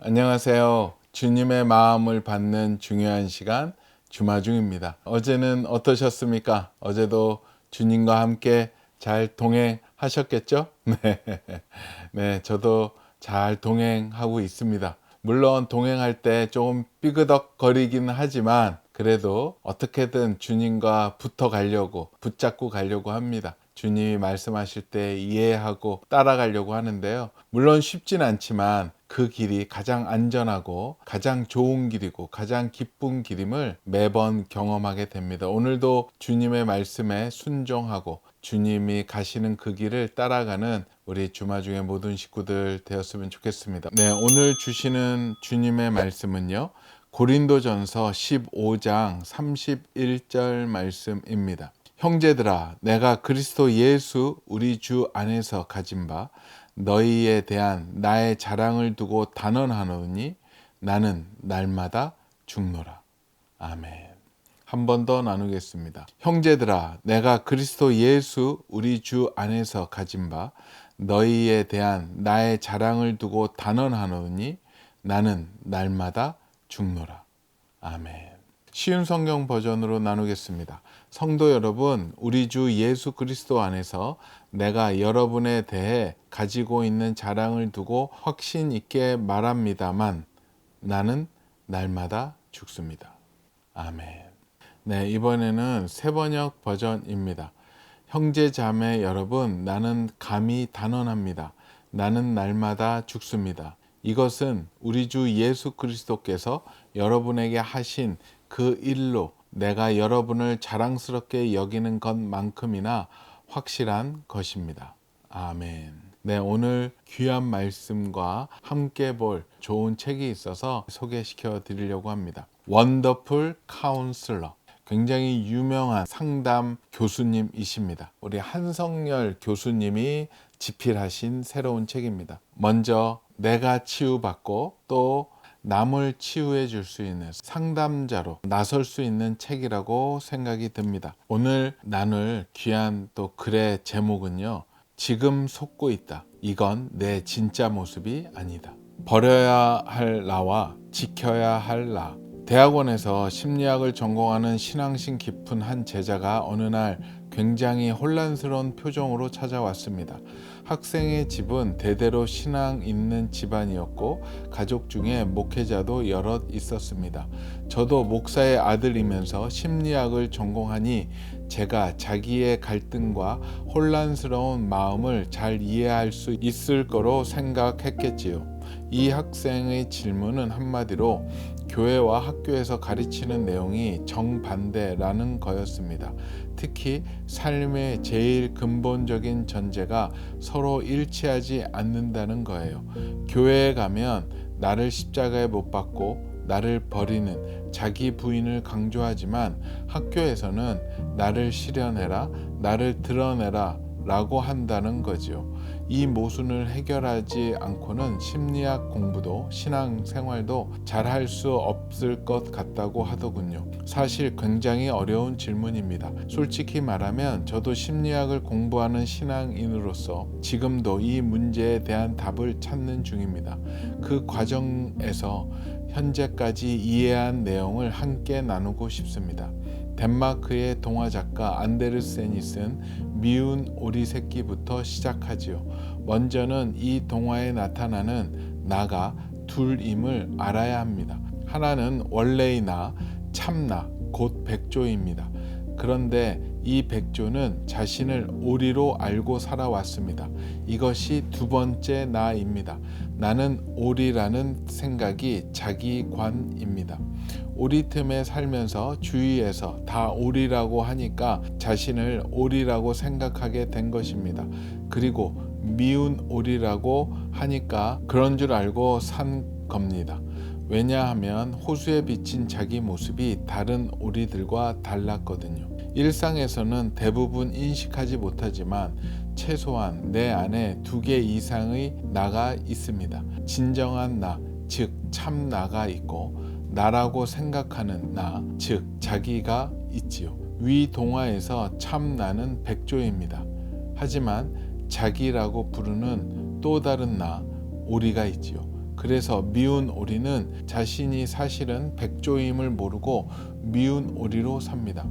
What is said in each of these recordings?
안녕하세요. 주님의 마음을 받는 중요한 시간 주마중입니다. 어제는 어떠셨습니까? 어제도 주님과 함께 잘 동행하셨겠죠? 네. 네, 저도 잘 동행하고 있습니다. 물론 동행할 때 조금 삐그덕거리긴 하지만 그래도 어떻게든 주님과 붙잡고 가려고 합니다. 주님이 말씀하실 때 이해하고 따라가려고 하는데요. 물론 쉽진 않지만 그 길이 가장 안전하고 가장 좋은 길이고 가장 기쁜 길임을 매번 경험하게 됩니다. 오늘도 주님의 말씀에 순종하고 주님이 가시는 그 길을 따라가는 우리 주마중의 모든 식구들 되었으면 좋겠습니다. 네, 오늘 주시는 주님의 말씀은요. 고린도전서 15장 31절 말씀입니다. 형제들아, 내가 그리스도 예수 우리 주 안에서 가진 바 너희에 대한 나의 자랑을 두고 단언하노니 나는 날마다 죽노라. 아멘. 한 번 더 나누겠습니다. 형제들아, 내가 그리스도 예수 우리 주 안에서 가진 바 너희에 대한 나의 자랑을 두고 단언하노니 나는 날마다 죽노라. 아멘. 쉬운 성경 버전으로 나누겠습니다. 성도 여러분, 우리 주 예수 그리스도 안에서 내가 여러분에 대해 가지고 있는 자랑을 두고 확신 있게 말합니다만 나는 날마다 죽습니다. 아멘. 네, 이번에는 새번역 버전입니다. 형제 자매 여러분, 나는 감히 단언합니다. 나는 날마다 죽습니다. 이것은 우리 주 예수 그리스도께서 여러분에게 하신 그 일로 내가 여러분을 자랑스럽게 여기는 것만큼이나 확실한 것입니다. 아멘. 네, 오늘 귀한 말씀과 함께 볼 좋은 책이 있어서 소개시켜 드리려고 합니다. 원더풀 카운슬러. 굉장히 유명한 상담 교수님이십니다. 우리 한성열 교수님이 집필하신 새로운 책입니다. 먼저 내가 치유받고 또 남을 치유해 줄 수 있는 상담자로 나설 수 있는 책이라고 생각이 듭니다. 오늘 나눌 귀한 또 글의 제목은요. 지금 속고 있다. 이건 내 진짜 모습이 아니다. 버려야 할 나와 지켜야 할 나. 대학원에서 심리학을 전공하는 신앙심 깊은 한 제자가 어느 날 굉장히 혼란스러운 표정으로 찾아왔습니다. 학생의 집은 대대로 신앙 있는 집안이었고 가족 중에 목회자도 여럿 있었습니다. 저도 목사의 아들이면서 심리학을 전공하니 제가 자기의 갈등과 혼란스러운 마음을 잘 이해할 수 있을 거로 생각했겠지요. 이 학생의 질문은 한마디로 교회와 학교에서 가르치는 내용이 정반대라는 거였습니다. 특히 삶의 제일 근본적인 전제가 서로 일치하지 않는다는 거예요. 교회에 가면 나를 십자가에 못 박고 나를 버리는 자기 부인을 강조하지만 학교에서는 나를 실현해라, 나를 드러내라 라고 한다는 거죠. 이 모순을 해결하지 않고는 심리학 공부도 신앙생활도 잘할 수 없을 것 같다고 하더군요. 사실 굉장히 어려운 질문입니다. 솔직히 말하면 저도 심리학을 공부하는 신앙인으로서 지금도 이 문제에 대한 답을 찾는 중입니다. 그 과정에서 현재까지 이해한 내용을 함께 나누고 싶습니다. 덴마크의 동화 작가 안데르센이 쓴 미운 오리 새끼부터 시작하지요. 먼저는 이 동화에 나타나는 나가 둘임을 알아야 합니다. 하나는 원래의 나, 참나, 곧 백조입니다. 그런데 이 백조는 자신을 오리로 알고 살아왔습니다. 이것이 두 번째 나입니다. 나는 오리라는 생각이 자기관입니다. 오리 틈에 살면서 주위에서 다 오리라고 하니까 자신을 오리라고 생각하게 된 것입니다. 그리고 미운 오리라고 하니까 그런 줄 알고 산 겁니다. 왜냐하면 호수에 비친 자기 모습이 다른 오리들과 달랐거든요. 일상에서는 대부분 인식하지 못하지만 최소한 내 안에 2개 이상의 나가 있습니다. 진정한 나, 즉 참 나가 있고 나라고 생각하는 나, 즉 자기가 있지요. 위 동화에서 참 나는 백조입니다. 하지만 자기라고 부르는 또 다른 나, 오리가 있지요. 그래서 미운 오리는 자신이 사실은 백조임을 모르고 미운 오리로 삽니다.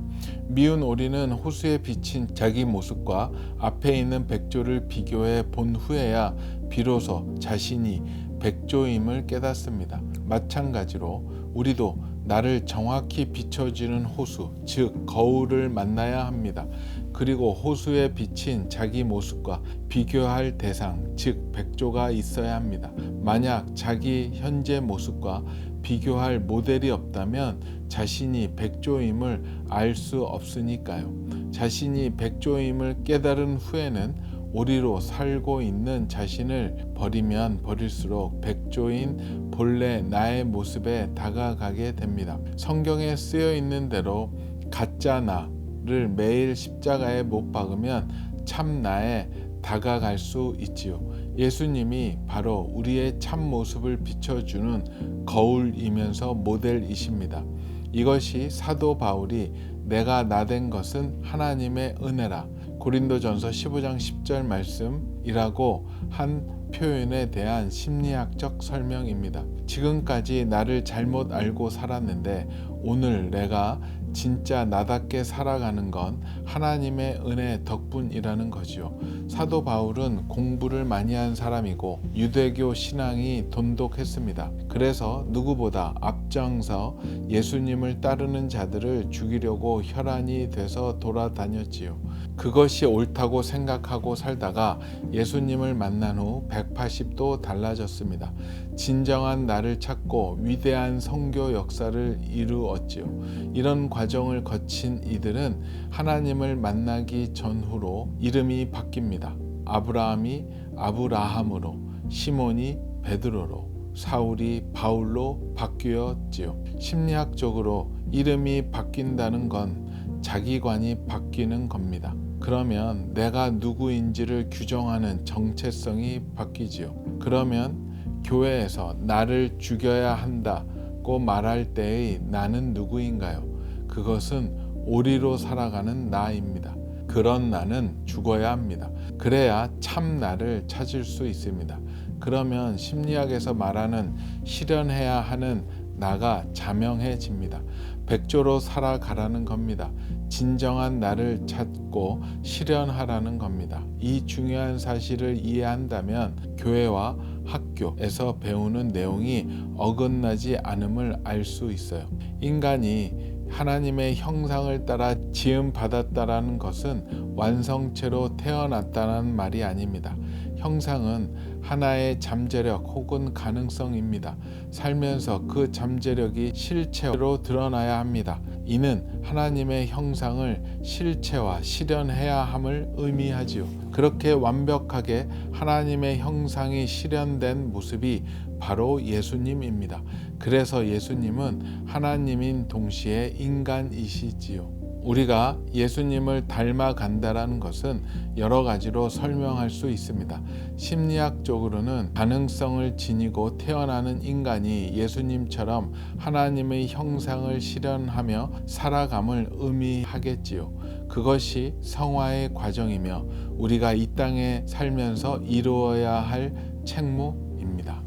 미운 오리는 호수에 비친 자기 모습과 앞에 있는 백조를 비교해 본 후에야 비로소 자신이 백조임을 깨닫습니다. 마찬가지로 우리도 나를 정확히 비춰주는 호수, 즉 거울을 만나야 합니다. 그리고 호수에 비친 자기 모습과 비교할 대상, 즉 백조가 있어야 합니다. 만약 자기 현재 모습과 비교할 모델이 없다면 자신이 백조임을 알 수 없으니까요. 자신이 백조임을 깨달은 후에는 오리로 살고 있는 자신을 버리면 버릴수록 백조인 본래 나의 모습에 다가가게 됩니다. 성경에 쓰여 있는 대로 가짜 나를 매일 십자가에 못 박으면 참 나에 다가갈 수 있지요. 예수님이 바로 우리의 참 모습을 비춰주는 거울이면서 모델이십니다. 이것이 사도 바울이 내가 나된 것은 하나님의 은혜라 고린도전서 15장 10절 말씀이라고 한 표현에 대한 심리학적 설명입니다. 지금까지 나를 잘못 알고 살았는데 오늘 내가 진짜 나답게 살아가는 건 하나님의 은혜 덕분이라는 거지요. 사도 바울은 공부를 많이 한 사람이고 유대교 신앙이 돈독했습니다. 그래서 누구보다 앞장서 예수님을 따르는 자들을 죽이려고 혈안이 돼서 돌아다녔지요. 그것이 옳다고 생각하고 살다가 예수님을 만난 후 180도 달라졌습니다. 진정한 나를 찾고 위대한 선교 역사를 이루었지요. 이런 과정을 거친 이들은 하나님을 만나기 전후로 이름이 바뀝니다. 아브라함이 아브라함으로, 시몬이 베드로로, 사울이 바울로 바뀌었지요. 심리학적으로 이름이 바뀐다는 건 자기관이 바뀌는 겁니다. 그러면 내가 누구인지를 규정하는 정체성이 바뀌지요. 그러면 교회에서 나를 죽여야 한다고 말할 때의 나는 누구인가요? 그것은 오리로 살아가는 나입니다. 그런 나는 죽어야 합니다. 그래야 참 나를 찾을 수 있습니다. 그러면 심리학에서 말하는 실현해야 하는 나가 자명해집니다. 백조로 살아가라는 겁니다. 진정한 나를 찾고 실현하라는 겁니다. 이 중요한 사실을 이해한다면 교회와 학교에서 배우는 내용이 어긋나지 않음을 알 수 있어요. 인간이 하나님의 형상을 따라 지음 받았다라는 것은 완성체로 태어났다는 말이 아닙니다. 형상은 하나의 잠재력 혹은 가능성입니다. 살면서 그 잠재력이 실체로 드러나야 합니다. 이는 하나님의 형상을 실체화, 실현해야 함을 의미하지요. 그렇게 완벽하게 하나님의 형상이 실현된 모습이 바로 예수님입니다. 그래서 예수님은 하나님인 동시에 인간이시지요. 우리가 예수님을 닮아간다라는 것은 여러 가지로 설명할 수 있습니다. 심리학적으로는 가능성을 지니고 태어나는 인간이 예수님처럼 하나님의 형상을 실현하며 살아감을 의미하겠지요. 그것이 성화의 과정이며 우리가 이 땅에 살면서 이루어야 할 책무입니다.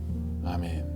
아멘.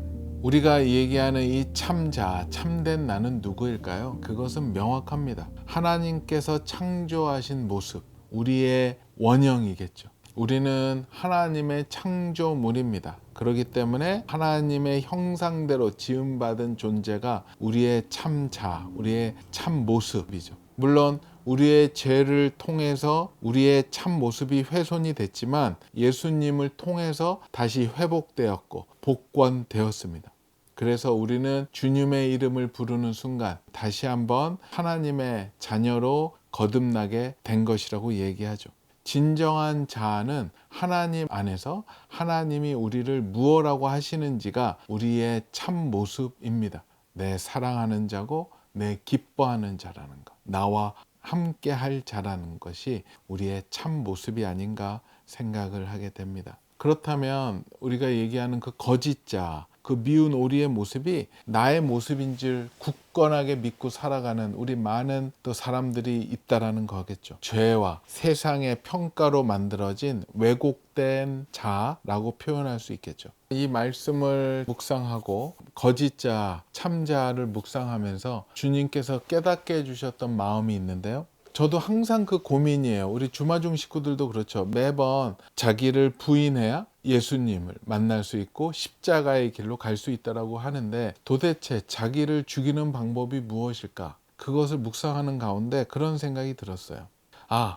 우리가 얘기하는 이 참자, 참된 나는 누구일까요? 그것은 명확합니다. 하나님께서 창조하신 모습, 우리의 원형이겠죠. 우리는 하나님의 창조물입니다. 그렇기 때문에 하나님의 형상대로 지음받은 존재가 우리의 참자, 우리의 참 모습이죠. 물론 우리의 죄를 통해서 우리의 참 모습이 훼손이 됐지만 예수님을 통해서 다시 회복되었고 복권되었습니다. 그래서 우리는 주님의 이름을 부르는 순간 다시 한번 하나님의 자녀로 거듭나게 된 것이라고 얘기하죠. 진정한 자아는 하나님 안에서 하나님이 우리를 무엇라고 하시는지가 우리의 참 모습입니다. 내 사랑하는 자고 내 기뻐하는 자라는 것, 나와 함께 할 자라는 것이 우리의 참 모습이 아닌가 생각을 하게 됩니다. 그렇다면 우리가 얘기하는 그 거짓자, 그 미운 오리의 모습이 나의 모습인 줄 굳건하게 믿고 살아가는 우리 많은 또 사람들이 있다라는 거겠죠. 죄와 세상의 평가로 만들어진 왜곡된 자라고 표현할 수 있겠죠. 이 말씀을 묵상하고 거짓자, 참자를 묵상하면서 주님께서 깨닫게 해주셨던 마음이 있는데요. 저도 항상 그 고민이에요. 우리 주마중 식구들도 그렇죠. 매번 자기를 부인해야 예수님을 만날 수 있고 십자가의 길로 갈 수 있다라고 하는데, 도대체 자기를 죽이는 방법이 무엇일까? 그것을 묵상하는 가운데 그런 생각이 들었어요.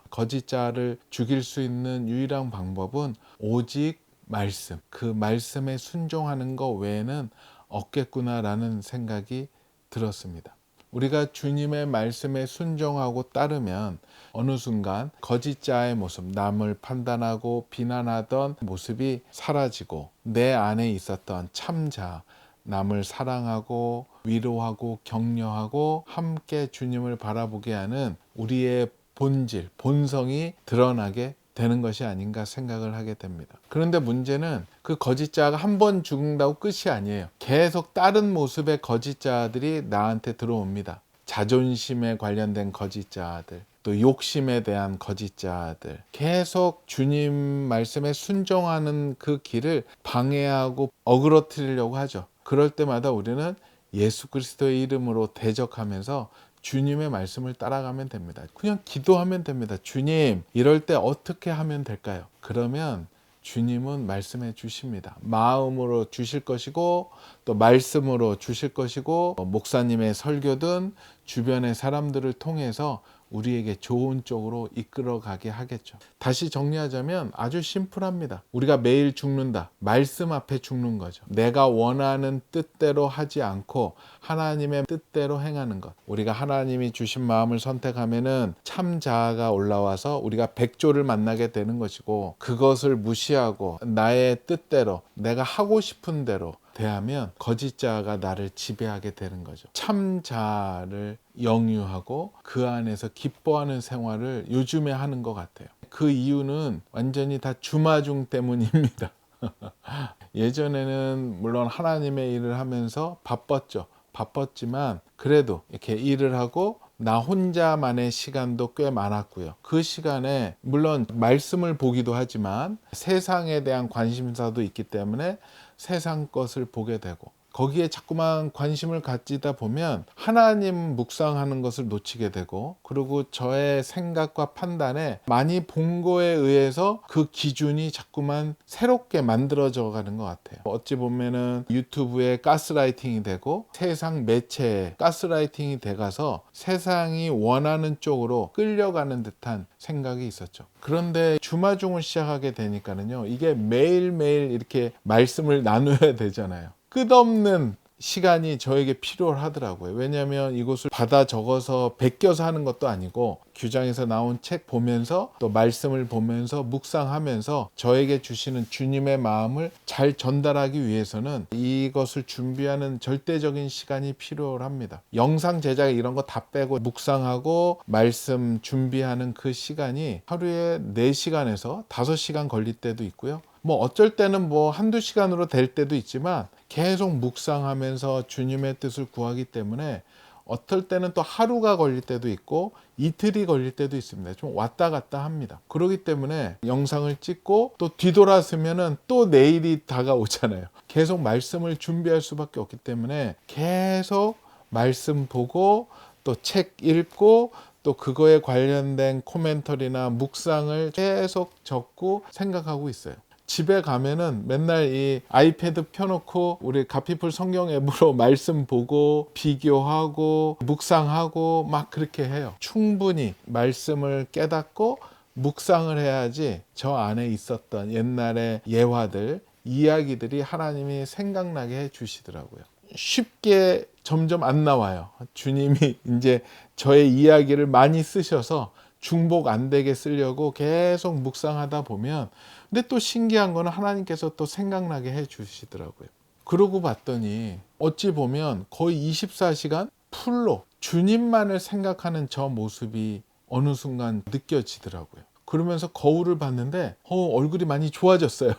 거짓자를 죽일 수 있는 유일한 방법은 오직 말씀, 그 말씀에 순종하는 것 외에는 없겠구나라는 생각이 들었습니다. 우리가 주님의 말씀에 순종하고 따르면 어느 순간 거짓자의 모습, 남을 판단하고 비난하던 모습이 사라지고 내 안에 있었던 참자, 남을 사랑하고 위로하고 격려하고 함께 주님을 바라보게 하는 우리의 본질, 본성이 드러나게 되는 것이 아닌가 생각을 하게 됩니다. 그런데 문제는 그 거짓자가 한 번 죽는다고 끝이 아니에요. 계속 다른 모습의 거짓자들이 나한테 들어옵니다. 자존심에 관련된 거짓자들, 또 욕심에 대한 거짓자들, 계속 주님 말씀에 순종하는 그 길을 방해하고 어그러뜨리려고 하죠. 그럴 때마다 우리는 예수 그리스도의 이름으로 대적하면서 주님의 말씀을 따라가면 됩니다. 그냥 기도하면 됩니다. 주님, 이럴 때 어떻게 하면 될까요? 그러면 주님은 말씀해 주십니다. 마음으로 주실 것이고 또 말씀으로 주실 것이고, 목사님의 설교든 주변의 사람들을 통해서 우리에게 좋은 쪽으로 이끌어가게 하겠죠. 다시 정리하자면 아주 심플합니다. 우리가 매일 죽는다. 말씀 앞에 죽는 거죠. 내가 원하는 뜻대로 하지 않고 하나님의 뜻대로 행하는 것. 우리가 하나님이 주신 마음을 선택하면은 참 자아가 올라와서 우리가 백조를 만나게 되는 것이고, 그것을 무시하고 나의 뜻대로 내가 하고 싶은 대로 대하면 거짓자가 나를 지배하게 되는 거죠. 참자를 영유하고 그 안에서 기뻐하는 생활을 요즘에 하는 것 같아요. 그 이유는 완전히 다 주마중 때문입니다. 예전에는 물론 하나님의 일을 하면서 바빴지만 그래도 이렇게 일을 하고 나 혼자만의 시간도 꽤 많았고요. 그 시간에 물론 말씀을 보기도 하지만 세상에 대한 관심사도 있기 때문에 세상 것을 보게 되고, 거기에 자꾸만 관심을 갖지다 보면 하나님 묵상하는 것을 놓치게 되고, 그리고 저의 생각과 판단에 많이 본 거에 의해서 그 기준이 자꾸만 새롭게 만들어져 가는 것 같아요. 어찌 보면은 유튜브에 가스라이팅이 되고 세상 매체에 가스라이팅이 돼가서 세상이 원하는 쪽으로 끌려가는 듯한 생각이 있었죠. 그런데 주마중을 시작하게 되니까는요, 이게 매일매일 이렇게 말씀을 나눠야 되잖아요. 끝없는 시간이 저에게 필요하더라고요. 왜냐하면 이것을 받아 적어서 베껴서 하는 것도 아니고, 규장에서 나온 책 보면서 또 말씀을 보면서 묵상하면서 저에게 주시는 주님의 마음을 잘 전달하기 위해서는 이것을 준비하는 절대적인 시간이 필요합니다. 영상 제작 이런 거 다 빼고 묵상하고 말씀 준비하는 그 시간이 하루에 4시간에서 5시간 걸릴 때도 있고요. 어쩔 때는 한두 시간으로 될 때도 있지만 계속 묵상하면서 주님의 뜻을 구하기 때문에 어떨 때는 또 하루가 걸릴 때도 있고 이틀이 걸릴 때도 있습니다. 좀 왔다 갔다 합니다. 그렇기 때문에 영상을 찍고 또 뒤돌아서면은 또 내일이 다가오잖아요. 계속 말씀을 준비할 수밖에 없기 때문에 계속 말씀 보고 또 책 읽고 또 그거에 관련된 코멘터리나 묵상을 계속 적고 생각하고 있어요. 집에 가면은 맨날 이 아이패드 펴놓고 우리 갓피플 성경 앱으로 말씀 보고 비교하고 묵상하고 막 그렇게 해요. 충분히 말씀을 깨닫고 묵상을 해야지 저 안에 있었던 옛날의 예화들, 이야기들이 하나님이 생각나게 해 주시더라고요. 쉽게 점점 안 나와요. 주님이 이제 저의 이야기를 많이 쓰셔서 중복 안 되게 쓰려고 계속 묵상하다 보면, 근데 또 신기한 거는 하나님께서 또 생각나게 해 주시더라고요. 그러고 봤더니 어찌 보면 거의 24시간 풀로 주님만을 생각하는 저 모습이 어느 순간 느껴지더라고요. 그러면서 거울을 봤는데 얼굴이 많이 좋아졌어요.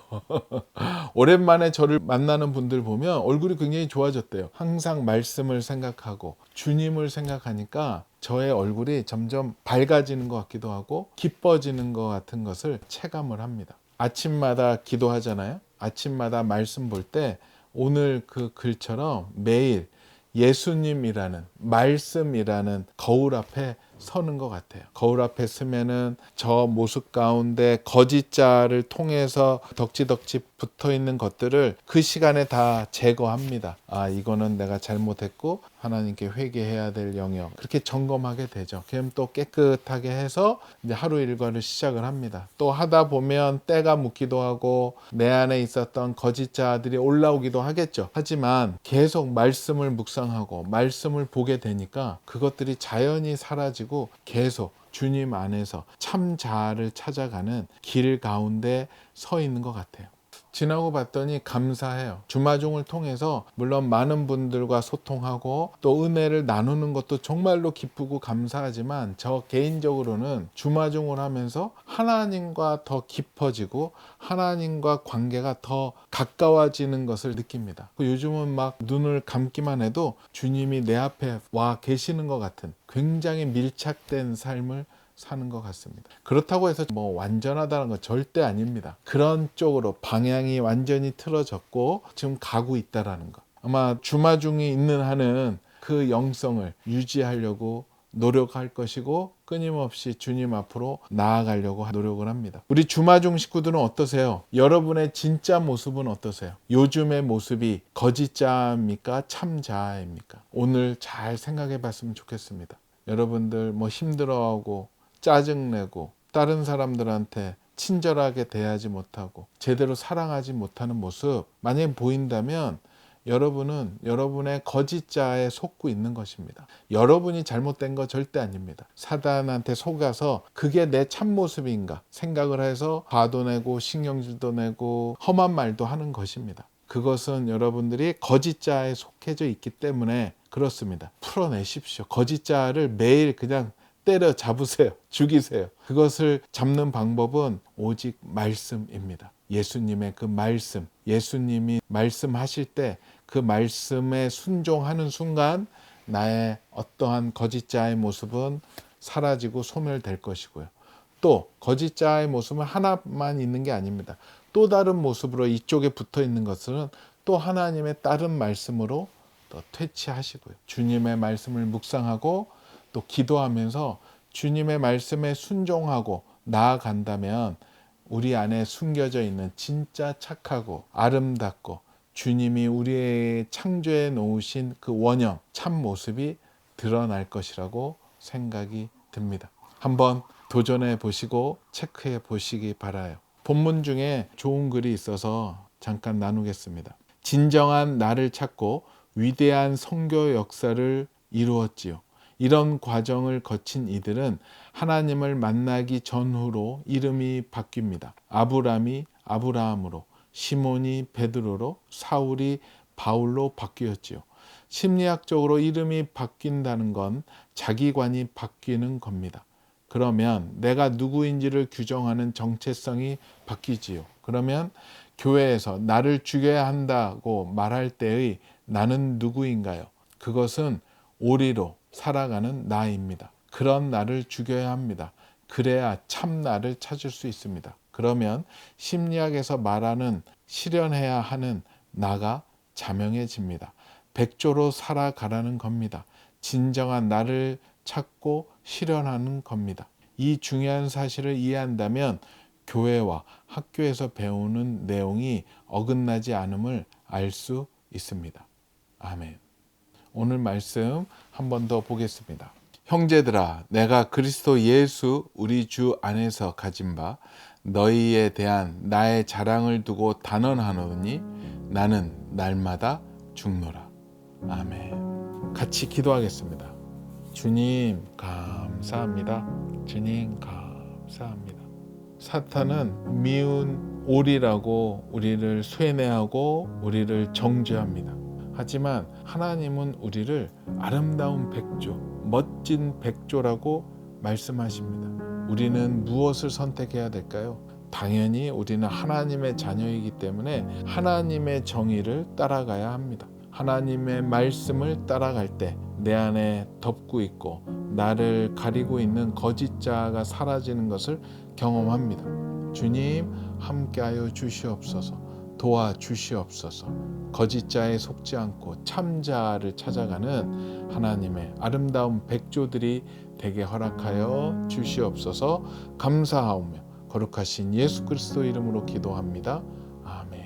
오랜만에 저를 만나는 분들 보면 얼굴이 굉장히 좋아졌대요. 항상 말씀을 생각하고 주님을 생각하니까 저의 얼굴이 점점 밝아지는 것 같기도 하고 기뻐지는 것 같은 것을 체감을 합니다. 아침마다 기도하잖아요. 아침마다 말씀 볼 때 오늘 그 글처럼 매일 예수님이라는 말씀이라는 거울 앞에 서는 것 같아요. 거울 앞에 서면은 저 모습 가운데 거짓자를 통해서 덕지덕지 붙어 있는 것들을 그 시간에 다 제거합니다. 이거는 내가 잘못했고 하나님께 회개해야 될 영역. 그렇게 점검하게 되죠. 그럼 또 깨끗하게 해서 이제 하루 일과를 시작을 합니다. 또 하다 보면 때가 묻기도 하고 내 안에 있었던 거짓자들이 올라오기도 하겠죠. 하지만 계속 말씀을 묵상하고 말씀을 보게 되니까 그것들이 자연히 사라지고 계속 주님 안에서 참 자아를 찾아가는 길 가운데 서 있는 것 같아요. 지나고 봤더니 감사해요. 주마중을 통해서 물론 많은 분들과 소통하고 또 은혜를 나누는 것도 정말로 기쁘고 감사하지만 저 개인적으로는 주마중을 하면서 하나님과 더 깊어지고 하나님과 관계가 더 가까워지는 것을 느낍니다. 요즘은 막 눈을 감기만 해도 주님이 내 앞에 와 계시는 것 같은 굉장히 밀착된 삶을 사는 것 같습니다. 그렇다고 해서 완전하다는 건 절대 아닙니다. 그런 쪽으로 방향이 완전히 틀어졌고 지금 가고 있다라는 것. 아마 주마중이 있는 한은 그 영성을 유지하려고 노력할 것이고 끊임없이 주님 앞으로 나아가려고 노력을 합니다. 우리 주마중 식구들은 어떠세요? 여러분의 진짜 모습은 어떠세요? 요즘의 모습이 거짓자입니까? 참자입니까? 오늘 잘 생각해 봤으면 좋겠습니다. 여러분들 힘들어하고 짜증내고 다른 사람들한테 친절하게 대하지 못하고 제대로 사랑하지 못하는 모습 만약에 보인다면 여러분은 여러분의 거짓자에 속고 있는 것입니다. 여러분이 잘못된 거 절대 아닙니다. 사단한테 속아서 그게 내 참모습인가 생각을 해서 화도 내고 신경질도 내고 험한 말도 하는 것입니다. 그것은 여러분들이 거짓자에 속해져 있기 때문에 그렇습니다. 풀어내십시오. 거짓자를 매일 그냥 때려 잡으세요. 죽이세요. 그것을 잡는 방법은 오직 말씀입니다. 예수님의 그 말씀, 예수님이 말씀하실 때 그 말씀에 순종하는 순간 나의 어떠한 거짓자의 모습은 사라지고 소멸될 것이고요. 또 거짓자의 모습은 하나만 있는 게 아닙니다. 또 다른 모습으로 이쪽에 붙어 있는 것은 또 하나님의 다른 말씀으로 또 퇴치하시고요. 주님의 말씀을 묵상하고 또 기도하면서 주님의 말씀에 순종하고 나아간다면 우리 안에 숨겨져 있는 진짜 착하고 아름답고 주님이 우리의 창조해 놓으신 그 원형, 참 모습이 드러날 것이라고 생각이 듭니다. 한번 도전해 보시고 체크해 보시기 바라요. 본문 중에 좋은 글이 있어서 잠깐 나누겠습니다. 진정한 나를 찾고 위대한 선교 역사를 이루었지요. 이런 과정을 거친 이들은 하나님을 만나기 전후로 이름이 바뀝니다. 아브람이 아브라함으로, 시몬이 베드로로, 사울이 바울로 바뀌었지요. 심리학적으로 이름이 바뀐다는 건 자기관이 바뀌는 겁니다. 그러면 내가 누구인지를 규정하는 정체성이 바뀌지요. 그러면 교회에서 나를 죽여야 한다고 말할 때의 나는 누구인가요? 그것은 오리로 살아가는 나입니다. 그런 나를 죽여야 합니다. 그래야 참 나를 찾을 수 있습니다. 그러면 심리학에서 말하는 실현해야 하는 나가 자명해집니다. 백조로 살아가라는 겁니다. 진정한 나를 찾고 실현하는 겁니다. 이 중요한 사실을 이해한다면 교회와 학교에서 배우는 내용이 어긋나지 않음을 알 수 있습니다. 아멘. 오늘 말씀 한 번 더 보겠습니다. 형제들아, 내가 그리스도 예수 우리 주 안에서 가진 바 너희에 대한 나의 자랑을 두고 단언하노니 나는 날마다 죽노라. 아멘. 같이 기도하겠습니다. 주님 감사합니다. 주님 감사합니다. 사탄은 미운 오리라고 우리를 쇠뇌하고 우리를 정죄합니다. 하지만 하나님은 우리를 아름다운 백조, 멋진 백조라고 말씀하십니다. 우리는 무엇을 선택해야 될까요? 당연히 우리는 하나님의 자녀이기 때문에 하나님의 정의를 따라가야 합니다. 하나님의 말씀을 따라갈 때 내 안에 덮고 있고 나를 가리고 있는 거짓자가 사라지는 것을 경험합니다. 주님 함께하여 주시옵소서. 도와주시옵소서. 거짓자에 속지 않고 참자를 찾아가는 하나님의 아름다운 백조들이 되게 허락하여 주시옵소서. 감사하오며 거룩하신 예수 그리스도 이름으로 기도합니다. 아멘.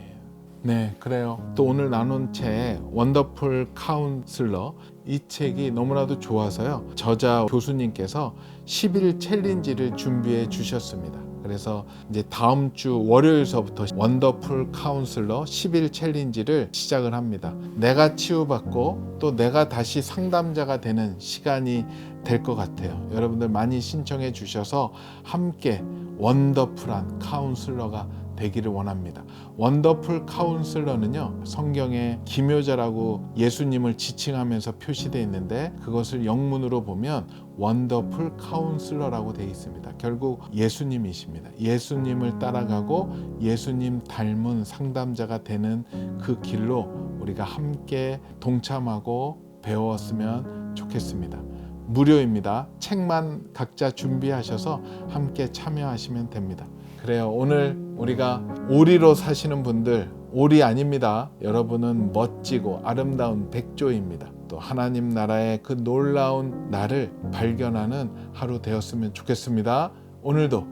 네, 그래요. 또 오늘 나눈 책 원더풀 카운슬러, 이 책이 너무나도 좋아서요. 저자 교수님께서 10일 챌린지를 준비해 주셨습니다. 그래서 이제 다음 주 월요일서부터 원더풀 카운슬러 10일 챌린지를 시작을 합니다. 내가 치유받고 또 내가 다시 상담자가 되는 시간이 될 것 같아요. 여러분들 많이 신청해 주셔서 함께 원더풀한 카운슬러가 되기를 원합니다. 원더풀 카운슬러는요, 성경에 기묘자라고 예수님을 지칭하면서 표시되어 있는데 그것을 영문으로 보면 원더풀 카운슬러라고 되어 있습니다. 결국 예수님이십니다. 예수님을 따라가고 예수님 닮은 상담자가 되는 그 길로 우리가 함께 동참하고 배웠으면 좋겠습니다. 무료입니다. 책만 각자 준비하셔서 함께 참여하시면 됩니다. 그래요. 오늘 우리가 오리로 사시는 분들, 오리 아닙니다. 여러분은 멋지고 아름다운 백조입니다. 또 하나님 나라의 그 놀라운 나를 발견하는 하루 되었으면 좋겠습니다. 오늘도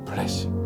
블레싱.